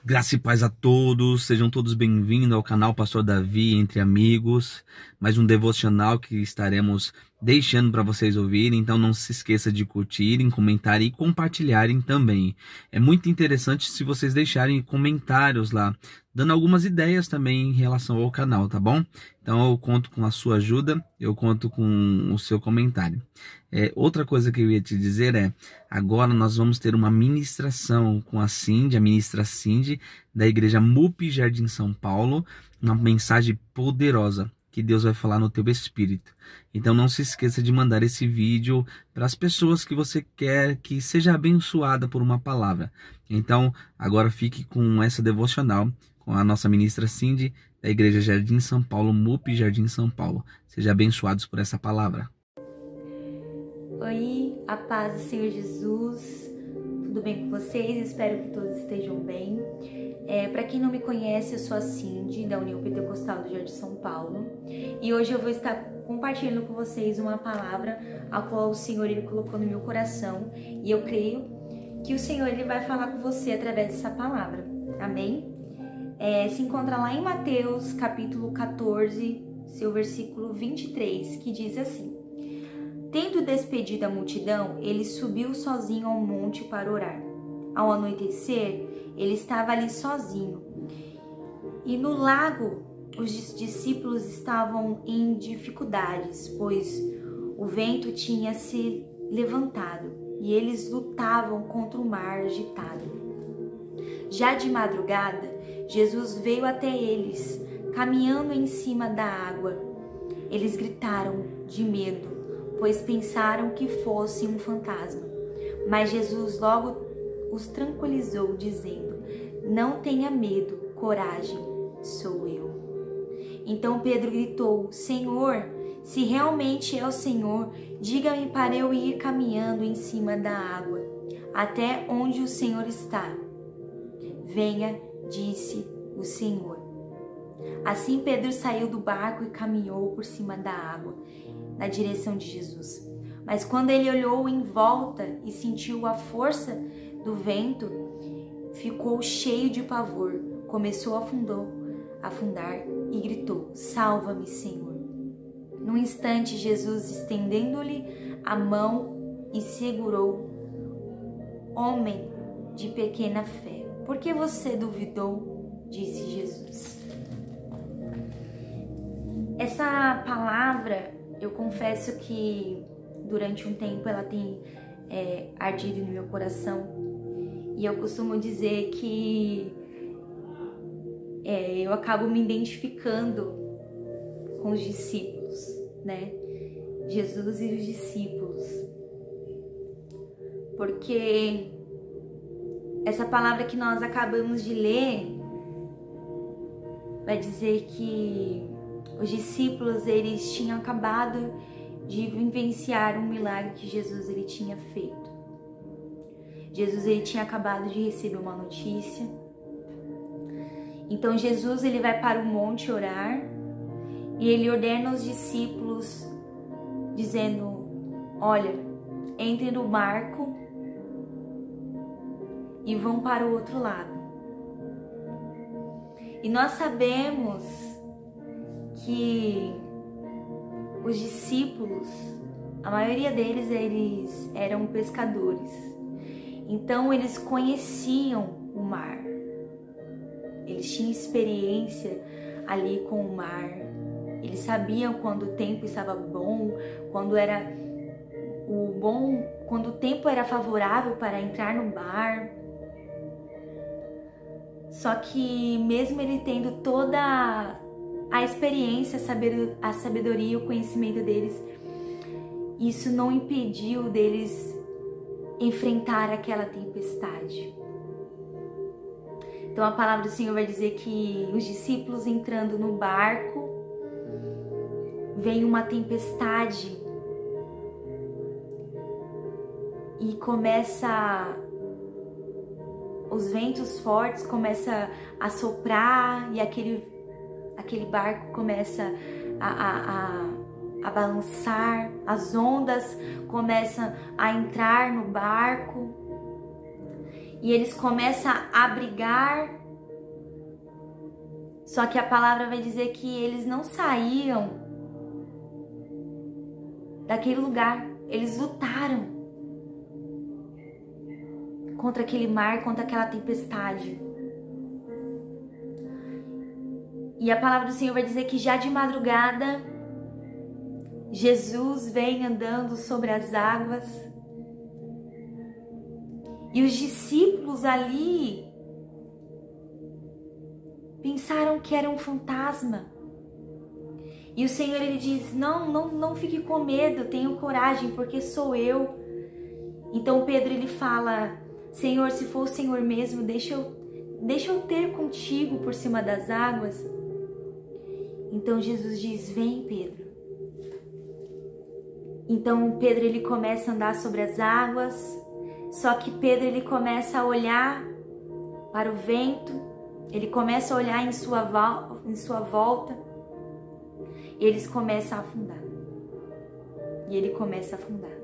Graça e paz a todos, sejam todos bem-vindos ao canal Pastor Davi Entre Amigos, mais um devocional que estaremos deixando para vocês ouvirem, então não se esqueça de curtirem, comentarem e compartilharem também. É muito interessante se vocês deixarem comentários lá, dando algumas ideias também em relação ao canal, tá bom? Então eu conto com a sua ajuda, eu conto com o seu comentário. Outra coisa que eu ia te dizer agora nós vamos ter uma ministração com a ministra Cindy, da igreja MUP Jardim São Paulo, uma mensagem poderosa que Deus vai falar no teu espírito. Então não se esqueça de mandar esse vídeo para as pessoas que você quer que seja abençoada por uma palavra. Então agora fique com essa devocional com a nossa ministra Cindy, da igreja Jardim São Paulo, MUP Jardim São Paulo. Sejam abençoados por essa palavra. Oi, a paz do Senhor Jesus, tudo bem com vocês? Espero que todos estejam bem. Para quem não me conhece, eu sou a Cindy, da União Pentecostal do Jardim São Paulo, e hoje eu vou estar compartilhando com vocês uma palavra a qual o Senhor ele colocou no meu coração, e eu creio que o Senhor ele vai falar com você através dessa palavra, amém? Se encontra lá em Mateus capítulo 14, seu versículo 23, que diz assim: Tendo despedido a multidão, ele subiu sozinho ao monte para orar. Ao anoitecer, ele estava ali sozinho. E no lago, os discípulos estavam em dificuldades, pois o vento tinha se levantado e eles lutavam contra o mar agitado. Já de madrugada, Jesus veio até eles, caminhando em cima da água. Eles gritaram de medo, pois pensaram que fosse um fantasma. Mas Jesus logo os tranquilizou, dizendo: Não tenha medo, coragem, sou eu. Então Pedro gritou: Senhor, se realmente é o Senhor, diga-me para eu ir caminhando em cima da água, até onde o Senhor está. Venha, disse o Senhor. Assim Pedro saiu do barco e caminhou por cima da água, na direção de Jesus. Mas quando ele olhou em volta e sentiu a força do vento, ficou cheio de pavor, começou a afundar e gritou: Salva-me, Senhor. Num instante, Jesus, estendendo-lhe a mão, e segurou. Homem de pequena fé, por que você duvidou? Disse Jesus. Essa palavra, eu confesso que durante um tempo ela tem ardido no meu coração, e eu costumo dizer que eu acabo me identificando com os discípulos, né? Jesus e os discípulos, porque essa palavra que nós acabamos de ler vai dizer que os discípulos, eles tinham acabado de vivenciar um milagre que Jesus ele tinha feito. Jesus ele tinha acabado de receber uma notícia. Então Jesus ele vai para o monte orar e ele ordena aos discípulos dizendo: olha, entrem no barco e vão para o outro lado. E nós sabemos que os discípulos, a maioria deles, eles eram pescadores. Então eles conheciam o mar. Eles tinham experiência ali com o mar. Eles sabiam quando o tempo estava bom, quando o tempo era favorável para entrar no mar. Só que mesmo ele tendo toda a experiência, a sabedoria e o conhecimento deles, isso não impediu deles enfrentar aquela tempestade. Então a palavra do Senhor vai dizer que os discípulos entrando no barco, vem uma tempestade e começa, os ventos fortes começam a soprar e aquele barco começa a a balançar, as ondas começam a entrar no barco e eles começam a brigar. Só que a palavra vai dizer que eles não saíam daquele lugar, eles lutaram contra aquele mar, contra aquela tempestade. E a palavra do Senhor vai dizer que já de madrugada, Jesus vem andando sobre as águas. E os discípulos ali pensaram que era um fantasma. E o Senhor, ele diz, não fique com medo, tenha coragem, porque sou eu. Então Pedro, ele fala, Senhor, se for o Senhor mesmo, deixa eu ter contigo por cima das águas. Então Jesus diz, vem, Pedro. Então Pedro, ele começa a andar sobre as águas, só que Pedro, ele começa a olhar para o vento, ele começa a olhar em sua volta, e eles começam a afundar. E ele começa a afundar.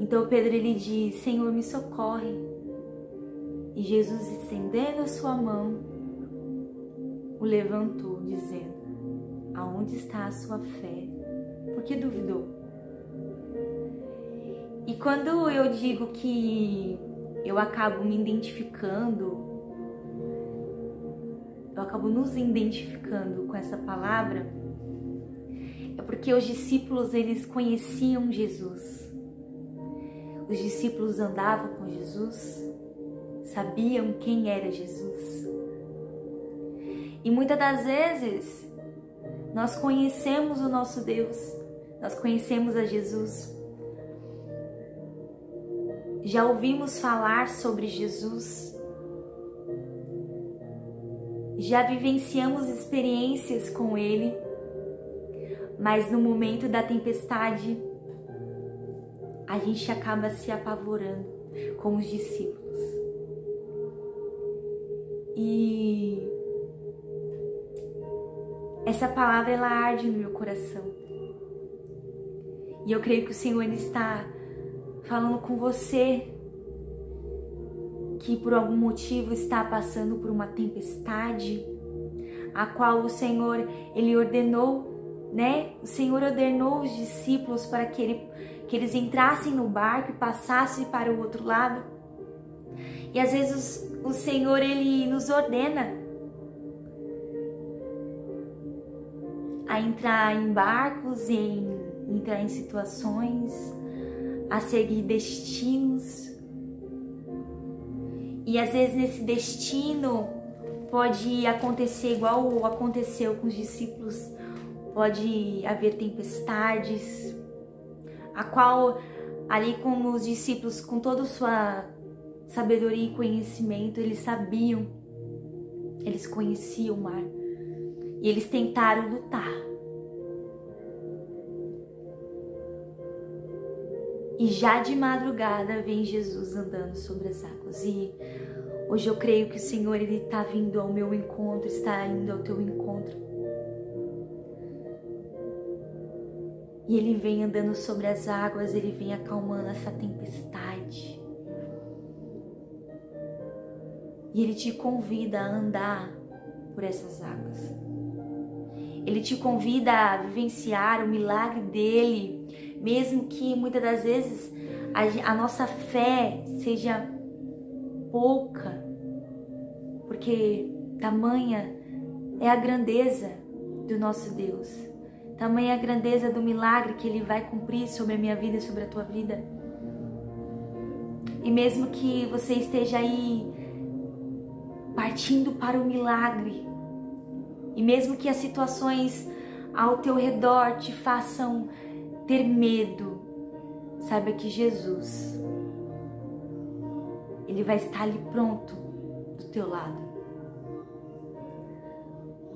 Então Pedro, ele diz, Senhor, me socorre. E Jesus, estendendo a sua mão, o levantou, dizendo, aonde está a sua fé? Porque duvidou. E quando eu digo que eu acabo me identificando, eu acabo nos identificando com essa palavra, é porque os discípulos, eles conheciam Jesus. Os discípulos andavam com Jesus, sabiam quem era Jesus. E muitas das vezes, nós conhecemos o nosso Deus, nós conhecemos a Jesus. Já ouvimos falar sobre Jesus, já vivenciamos experiências com Ele, mas no momento da tempestade, a gente acaba se apavorando com os discípulos. E essa palavra, ela arde no meu coração. E eu creio que o Senhor, ele está falando com você que por algum motivo está passando por uma tempestade, a qual o Senhor, ele ordenou, né? O Senhor ordenou os discípulos para que eles entrassem no barco e passassem para o outro lado. E às vezes o Senhor, ele nos ordena a entrar em barcos, entrar em situações, a seguir destinos. E às vezes nesse destino pode acontecer igual aconteceu com os discípulos, pode haver tempestades, a qual ali com os discípulos, com toda a sua sabedoria e conhecimento, eles sabiam, eles conheciam o mar e eles tentaram lutar. E já de madrugada vem Jesus andando sobre as águas. E hoje eu creio que o Senhor, ele está vindo ao meu encontro, está indo ao teu encontro. E ele vem andando sobre as águas, ele vem acalmando essa tempestade. E ele te convida a andar por essas águas. Ele te convida a vivenciar o milagre dele, mesmo que muitas das vezes a nossa fé seja pouca, porque tamanha é a grandeza do nosso Deus, tamanha é a grandeza do milagre que ele vai cumprir sobre a minha vida e sobre a tua vida. E mesmo que você esteja aí partindo para o milagre, e mesmo que as situações ao teu redor te façam ter medo, saiba que Jesus, ele vai estar ali pronto do teu lado.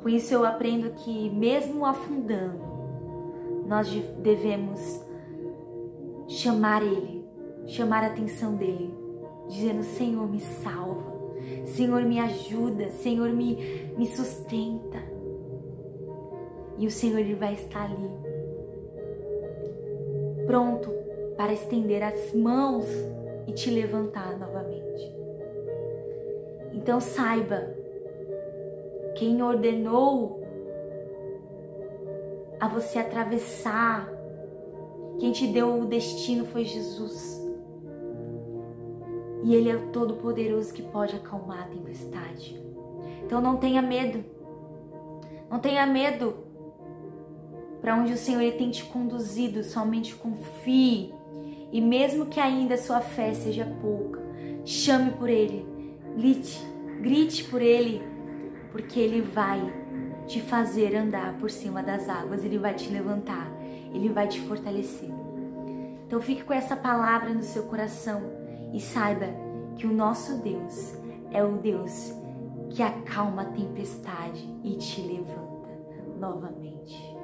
Com isso eu aprendo que mesmo afundando, nós devemos chamar ele, chamar a atenção dele, dizendo: Senhor, me salva, Senhor, me ajuda, Senhor, me sustenta. E o Senhor, Ele vai estar ali, pronto para estender as mãos e te levantar novamente. Então saiba, quem ordenou a você atravessar, quem te deu o destino foi Jesus. E Ele é o Todo-Poderoso que pode acalmar a tempestade. Então não tenha medo. Não tenha medo. Para onde o Senhor Ele tem te conduzido, somente confie. E mesmo que ainda a sua fé seja pouca, chame por Ele. Grite por Ele. Porque Ele vai te fazer andar por cima das águas. Ele vai te levantar. Ele vai te fortalecer. Então fique com essa palavra no seu coração e saiba que o nosso Deus é o Deus que acalma a tempestade e te levanta novamente.